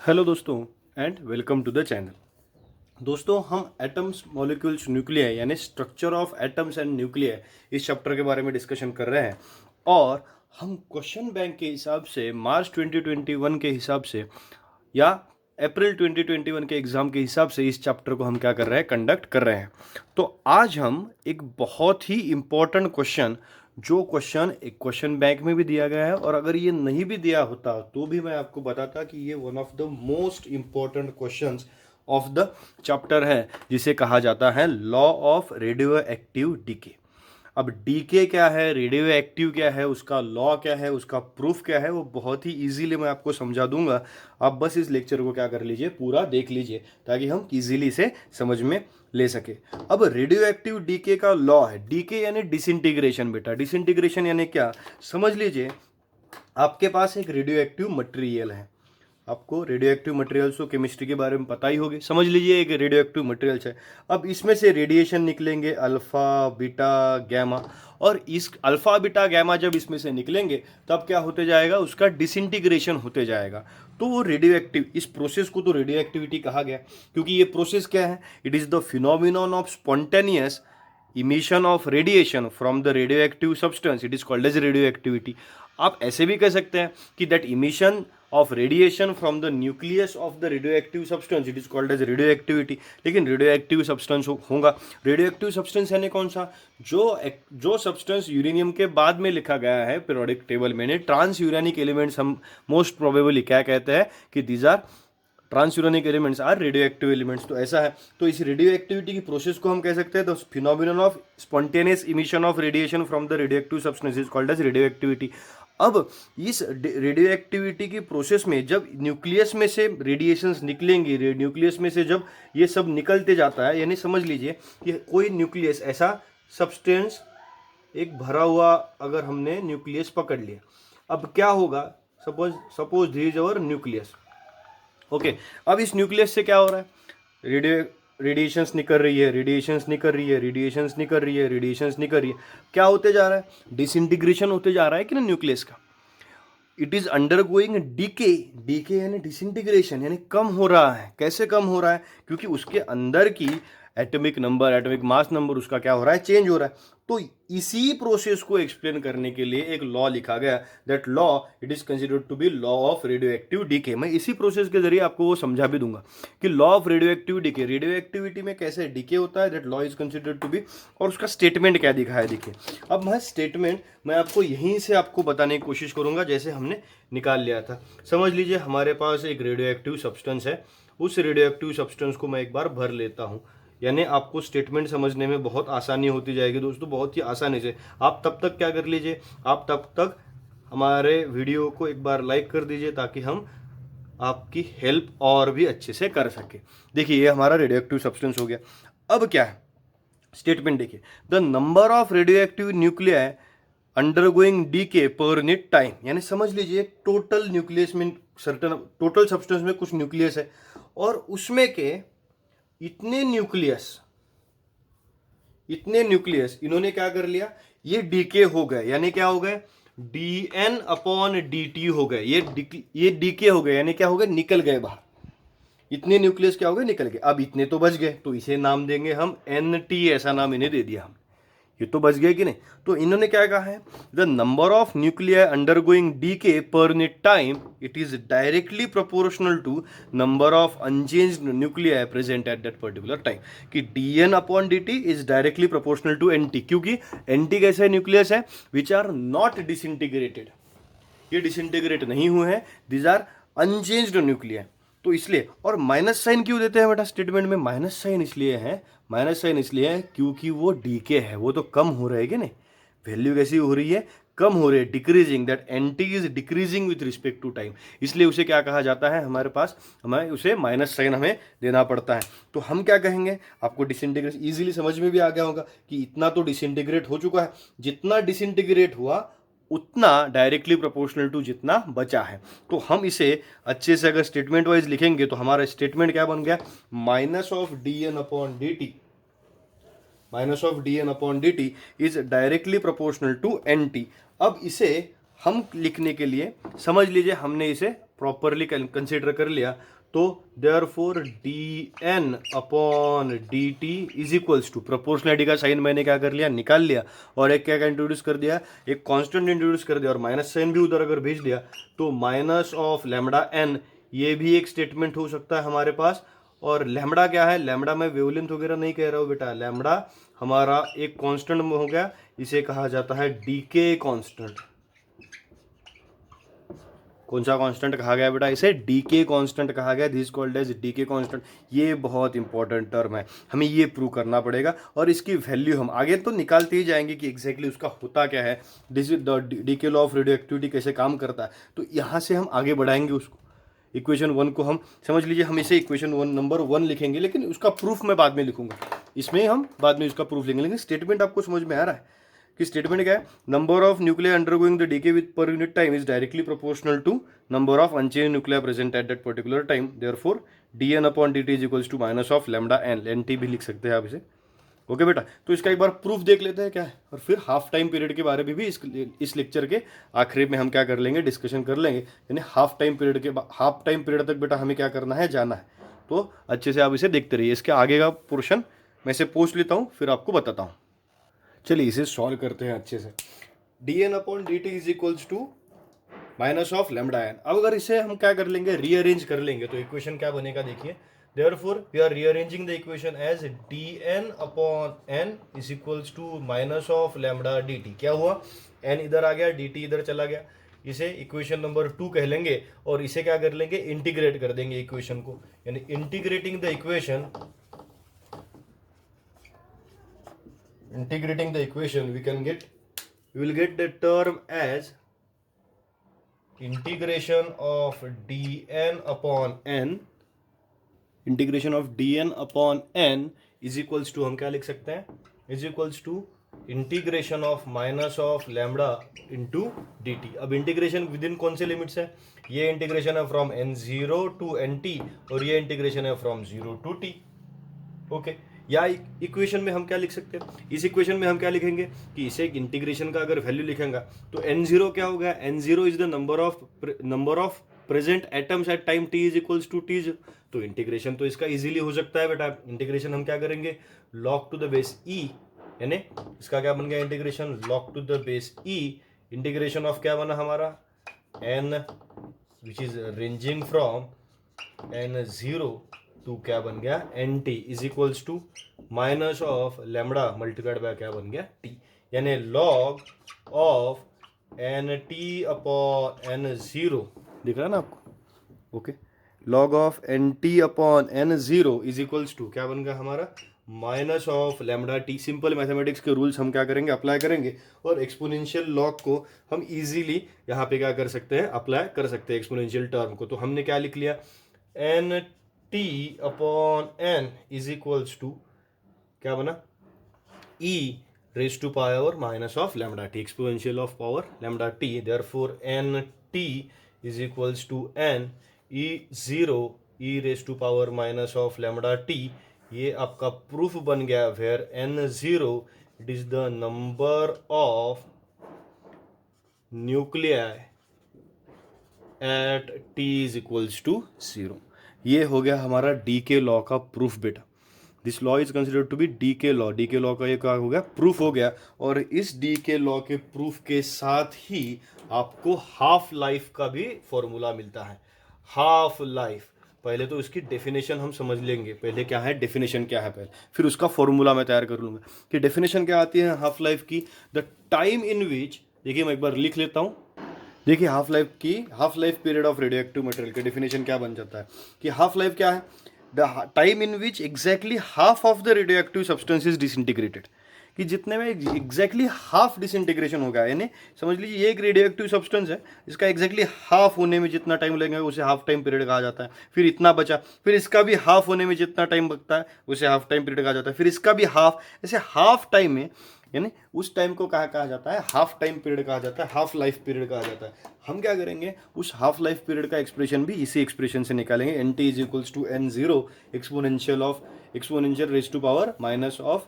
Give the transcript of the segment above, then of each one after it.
Hello दोस्तों and welcome to the channel. दोस्तों हम एटम्स मॉलिक्यूल्स न्यूक्लियाई यानी structure of atoms and nuclei इस चैप्टर के बारे में डिस्कशन कर रहे हैं और हम क्वेश्चन बैंक के हिसाब से मार्च 2021 के हिसाब से या अप्रैल 2021 के एग्ज़ाम के हिसाब से इस चैप्टर को हम क्या कर रहे हैं, कंडक्ट कर रहे हैं। तो आज हम एक बहुत ही इम्पोर्टेंट क्वेश्चन, जो क्वेश्चन एक क्वेश्चन बैंक में भी दिया गया है और अगर ये नहीं भी दिया होता तो भी मैं आपको बताता कि ये one of the most important questions of the chapter है, जिसे कहा जाता है law of radioactive decay. अब डीके क्या है, रेडियो एक्टिव क्या है, उसका लॉ क्या है, उसका प्रूफ क्या है, वो बहुत ही इजीली मैं आपको समझा दूंगा। आप बस इस लेक्चर को क्या कर लीजिए, पूरा देख लीजिए ताकि हम इजीली से समझ में ले सके। अब रेडियो एक्टिव डीके का लॉ है, डीके यानी डिसइंटीग्रेशन। बेटा डिसइंटीग्रेशन यानी क्या, समझ लीजिए आपके पास एक रेडियो एक्टिव मटेरियल है। आपको रेडियो एक्टिव मटेरियल्स तो केमिस्ट्री के बारे में पता ही होगी। समझ लीजिए एक रेडियो एक्टिव मटेरियल्स है। अब इसमें से रेडिएशन निकलेंगे अल्फा बीटा गैमा, और इस अल्फा बीटा गैमा जब इसमें से निकलेंगे तब क्या होते जाएगा, उसका डिसइंटीग्रेशन होते जाएगा। तो वो रेडियो एक्टिव, इस प्रोसेस को तो रेडियो एक्टिविटी कहा गया क्योंकि ये प्रोसेस क्या है, it is the phenomenon of spontaneous emission of radiation from the radioactive substance, it is called as radioactivity. आप ऐसे भी कह सकते हैं कि that emission of radiation from the nucleus of the radioactive substance, it is called as radioactivity. लेकिन radioactive substance होगा, radioactive substance यानी कौन सा, जो सब्सटेंस यूरेनियम के बाद में लिखा गया है पीरियोडिक टेबल में, ट्रांस यूरेनिक एलिमेंट्स हम मोस्ट प्रोबेबली क्या कहते हैं कि these are transuranic elements are radioactive elements. तो ऐसा है, तो इस रेडियो एक्टिविटी की प्रोसेस को हम कह सकते हैं the phenomenon of spontaneous emission of radiation from the radioactive substance is called as radioactivity. अब इस रेडियो एक्टिविटी की प्रोसेस में जब न्यूक्लियस में से रेडिएशंस निकलेंगी, न्यूक्लियस में से जब ये सब निकलते जाता है, यानी समझ लीजिए कि कोई न्यूक्लियस ऐसा सब्सटेंस एक भरा हुआ अगर हमने न्यूक्लियस पकड़ लिया, अब क्या होगा, suppose this is our nucleus. Okay अब इस न्यूक्लियस से क्या हो रहा है, रेडिएशंस निकल रही है, रेडिएशंस निकल रही है, रेडिएशंस निकल रही है, रेडिएशंस निकल रही है। क्या होते जा रहा है, डिसइंटीग्रेशन होते जा रहा है कि ना न्यूक्लियस का। It is undergoing decay, decay यानी डिसइंटीग्रेशन, यानी कम हो रहा है। कैसे कम हो रहा है, क्योंकि उसके अंदर की atomic number, atomic mass number उसका क्या हो रहा है, चेंज हो रहा है। तो इसी प्रोसेस को एक्सप्लेन करने के लिए एक लॉ लिखा गया, that law it is considered to be law of radioactive decay. मैं इसी प्रोसेस के जरिए आपको वो समझा भी दूंगा कि law of radioactive decay, radioactivity में कैसे डीके होता है, that law is considered to be, और उसका स्टेटमेंट क्या दिखा है देखिए। अब मैं स्टेटमेंट मैं आपको यहीं से आपको बताने की कोशिश करूंगा जैसे हमने निकाल लिया था। समझ लीजिए हमारे पास एक रेडियो एक्टिव सब्सटेंस है, उस रेडियो एक्टिव सब्सटेंस को मैं एक बार भर लेता हूँ, यानी आपको स्टेटमेंट समझने में बहुत आसानी होती जाएगी दोस्तों, बहुत ही आसानी से। आप तब तक क्या कर लीजिए, आप तब तक हमारे वीडियो को एक बार लाइक कर दीजिए ताकि हम आपकी हेल्प और भी अच्छे से कर सके। देखिए ये हमारा रेडियो एक्टिव सब्सटेंस हो गया। अब क्या है स्टेटमेंट, देखिए the number of radioactive nuclei undergoing decay per unit time, यानी समझ लीजिए टोटल न्यूक्लियस में सर्टन टोटल सब्सटेंस में कुछ न्यूक्लियस है और उसमें के इतने न्यूक्लियस इन्होंने क्या कर लिया, ये डीके हो गए, यानी क्या हो गए, dn अपॉन dt हो गए। ये डीके हो गए यानी क्या हो गए, निकल गए बाहर। इतने न्यूक्लियस क्या हो गए, निकल गए। अब इतने तो बच गए, तो इसे नाम देंगे हम nt, ऐसा नाम इन्हें दे दिया हम। ये तो बच गए कि नहीं। तो इन्होंने क्या कहा है, the number of nuclei undergoing decay per unit time it is directly proportional to number of unchanged nuclei present at that particular time, कि dn upon dt is directly proportional to nt, क्योंकि nt कैसे nucleus है, which are not disintegrated, ये disintegrate नहीं हुए हैं, these are unchanged nuclei. तो इसलिए, और माइनस साइन क्यों देते हैं बेटा स्टेटमेंट में, माइनस साइन इसलिए है, माइनस साइन इसलिए है क्योंकि वो डीके है, वो तो कम हो रहे हैं नहीं, वैल्यू कैसी हो रही है, कम हो रही है, decreasing, that n t is decreasing with respect to time, इसलिए उसे क्या कहा जाता है, हमारे पास हमें उसे माइनस साइन हमें देना पड़ता है। तो हम क्या कहेंगे, आपको डिसइंटीग्रेट इजीली समझ में भी आ गया होगा कि इतना तो डिसइंटीग्रेट हो चुका है, जितना डिसइंटीग्रेट हुआ उतना डायरेक्टली प्रोपोर्शनल टू जितना बचा है। तो हम इसे अच्छे से अगर स्टेटमेंट वाइज लिखेंगे तो हमारा स्टेटमेंट क्या बन गया, minus of dn upon dt, minus of dn upon dt is directly proportional to nt। अब इसे हम लिखने के लिए समझ लीजिए हमने इसे प्रॉपरली कंसिडर कर लिया, तो therefore d n upon d t is equals to, proportionality का साइन मैंने क्या कर लिया, निकाल लिया, और एक क्या इंट्रोड्यूस कर दिया, एक कांस्टेंट इंट्रोड्यूस कर दिया, और माइनस साइन भी उधर अगर भेज दिया तो माइनस ऑफ लैम्डा एन, ये भी एक स्टेटमेंट हो सकता है हमारे पास। और लैम्डा क्या है, लैम्डा मैं वेवलेंथ वगैरह नहीं कह रहा हूँ बेटा, लैम्डा हमारा एक कांस्टेंट हो गया, इसे कहा जाता है डीके कांस्टेंट। कौन सा कांस्टेंट कहा गया बेटा, इसे डीके कांस्टेंट कहा गया, this called as decay constant. ये बहुत इंपॉर्टेंट टर्म है, हमें ये प्रूव करना पड़ेगा, और इसकी वैल्यू हम आगे तो निकालते ही जाएंगे कि एग्जैक्टली उसका होता क्या है, decay law of radioactivity कैसे काम करता है, तो यहाँ से हम आगे बढ़ाएंगे उसको। इक्वेशन 1 को हम समझ लीजिए, हम इसे इक्वेशन 1 नंबर 1 लिखेंगे, लेकिन उसका प्रूफ मैं बाद में लिखूंगा, इसमें हम बाद में उसका प्रूफ लिखेंगे। लेकिन स्टेटमेंट आपको समझ में आ रहा है कि स्टेटमेंट क्या है, number of nuclei undergoing the decay with per unit time is directly proportional to number of unchange nuclei present at that particular time, therefore d n upon d t is equals to minus of lambda n, n t भी लिख सकते हैं आप इसे। Okay बेटा, तो इसका एक बार प्रूफ देख लेते हैं क्या है, और फिर हाफ टाइम पीरियड के बारे में भी इस लेक्चर के आखिरी में हम क्या कर लेंगे, डिस्कशन कर लेंगे। यानी हाफ टाइम पीरियड तक बेटा हमें क्या करना है, जाना है, तो अच्छे से आप इसे देखते रहिए। इसके आगे का पोर्शन मैं इसे पोस्ट लेता हूँ, फिर आपको बताता हूँ। चलिए इसे सॉल्व करते हैं अच्छे से। D n upon d t is equals to minus of lambda n. अब अगर इसे हम क्या कर लेंगे, रीअरेंज कर लेंगे, तो इक्वेशन क्या बनेगा देखिए, therefore we are rearranging the equation as dn upon n is equals to minus of lambda dt। क्या हुआ, n इधर आ गया, dt इधर चला गया, इसे इक्वेशन नंबर 2 कह लेंगे, और इसे क्या कर लेंगे, इंटीग्रेट कर देंगे इक्वेशन को, यानी integrating the equation we will get the term as integration of dn upon n, integration of d n upon n is equals to, हम क्या लिख सकते हैं, is equals to integration of minus of lambda into d t. अब integration within कौन से limits है, ये इंटीग्रेशन है from n zero to n t, और ये इंटीग्रेशन है from zero to t. Okay, या इक्वेशन में हम क्या लिख सकते हैं, इस इक्वेशन में हम क्या लिखेंगे कि इसे इंटीग्रेशन का अगर वैल्यू लिखेंगे तो एन जीरो क्या होगा, n zero is the number of present atoms at time t is equals to t. तो इंटीग्रेशन तो इसका इजीली हो सकता है बेटा, इंटीग्रेशन हम क्या करेंगे, log to the base e, यानी इसका क्या बन गया integration, log to the base e, integration of क्या बना हमारा, n which is ranging from n zero to क्या बन गया, n t is equals to minus of lambda multiplied by क्या बन गया, टी, यानी log of n t upon n zero, दिख रहा है ना आपको। Okay, log of n t upon n zero is equals to क्या बन गया हमारा, minus of lambda T. Simple mathematics के रूल्स हम क्या करेंगे, अप्लाई करेंगे, और एक्सपोनेंशियल लॉग को हम इजीली यहाँ पे क्या कर सकते हैं, अप्लाई कर सकते हैं एक्सपोनेंशियल टर्म को। तो हमने क्या लिख लिया, n t upon n is equals to क्या बना, e raise to power minus of lambda t, exponential of power lambda t, therefore n t is equals to n e zero e raise to power minus of lambda t. ये आपका proof बन गया, where n zero it is the number of nuclei at t is equals to zero. ये हो गया हमारा D के law का प्रूफ बेटा। This law is considered to be decay law, decay law का ये क्या हो गया, प्रूफ हो गया। और इस डी के लॉ के प्रूफ के साथ ही आपको हाफ लाइफ का भी फॉर्मूला मिलता है। हाफ लाइफ, पहले तो इसकी डेफिनेशन हम समझ लेंगे, पहले क्या है डेफिनेशन क्या है पहले, फिर उसका फॉर्मूला मैं तैयार कर लूँगा कि डेफिनेशन क्या आती है हाफ लाइफ की, द टाइम इन विच, देखिए मैं एक बार लिख लेता हूँ, देखिए half life period of radio active material की डेफिनेशन क्या बन जाता है कि हाफ लाइफ क्या है, the time in which exactly half of the radioactive substance is disintegrated, कि जितने में एग्जैक्टली हाफ डिसइंटीग्रेशन होगा, यानी समझ लीजिए ये एक रेडियो एक्टिव सब्सटेंस है, इसका एग्जैक्टली हाफ होने में जितना टाइम लगेगा उसे हाफ टाइम पीरियड कहा जाता है। फिर इतना बचा, फिर इसका भी हाफ होने में जितना टाइम लगता है उसे हाफ टाइम पीरियड कहा जाता है, फिर इसका भी हाफ, ऐसे हाफ टाइम में, यानी उस टाइम को कहा जाता है हाफ टाइम पीरियड कहा जाता है, हाफ लाइफ पीरियड कहा जाता है। हम क्या करेंगे, उस हाफ लाइफ पीरियड का एक्सप्रेशन भी इसी एक्सप्रेशन से निकालेंगे, n t is equals to n zero exponential raise to power minus of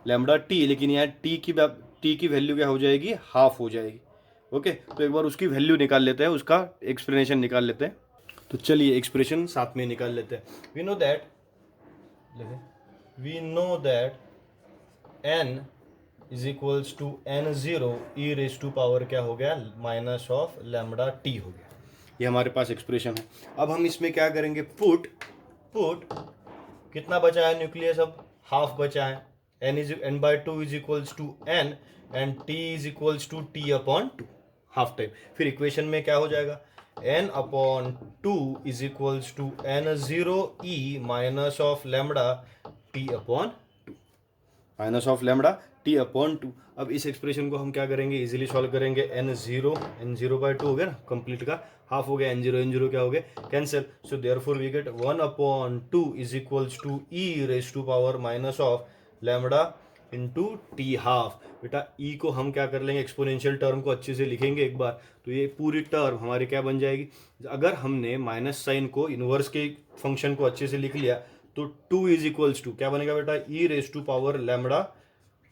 lambda t, लेकिन यहाँ टी की वैल्यू क्या हो जाएगी, हाफ हो जाएगी। ओके, तो एक बार उसकी वैल्यू निकाल लेते हैं, उसका एक्सप्लेनेशन निकाल लेते हैं। तो चलिए एक्सप्रेशन साथ में निकाल लेते हैं. We know that n is equals to n0 e raise to power क्या हो गया माइनस ऑफ लैम्बडा टी हो गया. ये हमारे पास एक्सप्रेशन है. अब हम इसमें क्या करेंगे, पुट कितना बचा है न्यूक्लियस, अब हाफ बचा है. n/2 is equals to n and t is equals to t/2 half time. फिर इक्वेशन में क्या हो जाएगा, n/2 is equals to n0 e minus of lambda t/2 minus of lambda t/2. अब इस एक्सप्रेशन को हम क्या करेंगे, इजीली सॉल्व करेंगे. n0/2 हो गया ना, कंप्लीट का हाफ हो गया. n0 क्या हो गया, cancel. So therefore we get 1/2 is equals to e raise to power minus of lambda into t half. बेटा e को हम क्या कर लेंगे, एक्सपोनेंशियल टर्म को अच्छे से लिखेंगे एक बार, तो ये पूरी टर्म हमारी क्या बन जाएगी. अगर हमने माइनस साइन को इनवर्स के फंक्शन को अच्छे से लिख लिया तो 2 इज इक्वल्स टू क्या बनेगा बेटा, e raise to power lambda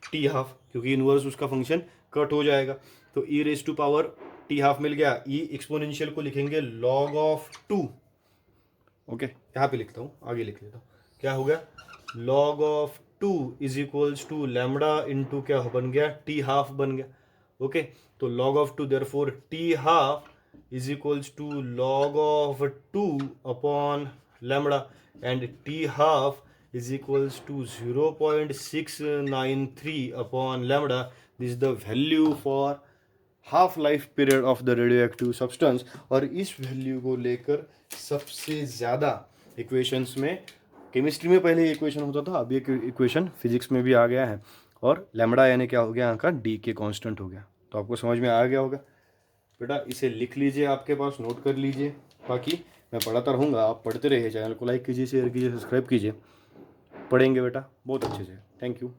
t half, क्योंकि इनवर्स उसका फंक्शन कट हो जाएगा. तो e raise to power t half मिल गया. e एक्सपोनेंशियल को लिखेंगे log ऑफ 2. ओके यहाँ पे लिखता हूँ, आगे लिख लेता हूँ. क्या हो गया, log of 2 is equals to lambda into क्या बन गया, टी हाफ बन गया. ओके तो log of 2 therefore t half is equals to log of 2 upon lambda and t half is equals to 0.693 upon lambda. This is the value for half life period of the radioactive substance. और इस value को लेकर सबसे ज़्यादा equations में, chemistry में पहले equation होता था, अब ये इक्वेशन फिजिक्स में भी आ गया है. और लैम्बडा यानी क्या हो गया, यहाँ का डी के कांस्टेंट हो गया. तो आपको समझ में आ गया होगा. बेटा इसे लिख लीजिए, आपके पास नोट कर लीजिए. बाकी मैं पढ़ाता रहूँगा, आप पढ़ते रहिए. चैनल को लाइक कीजिए, शेयर कीजिए, सब्सक्राइब कीजिए. पढ़ेंगे बेटा बहुत अच्छे से. Thank you.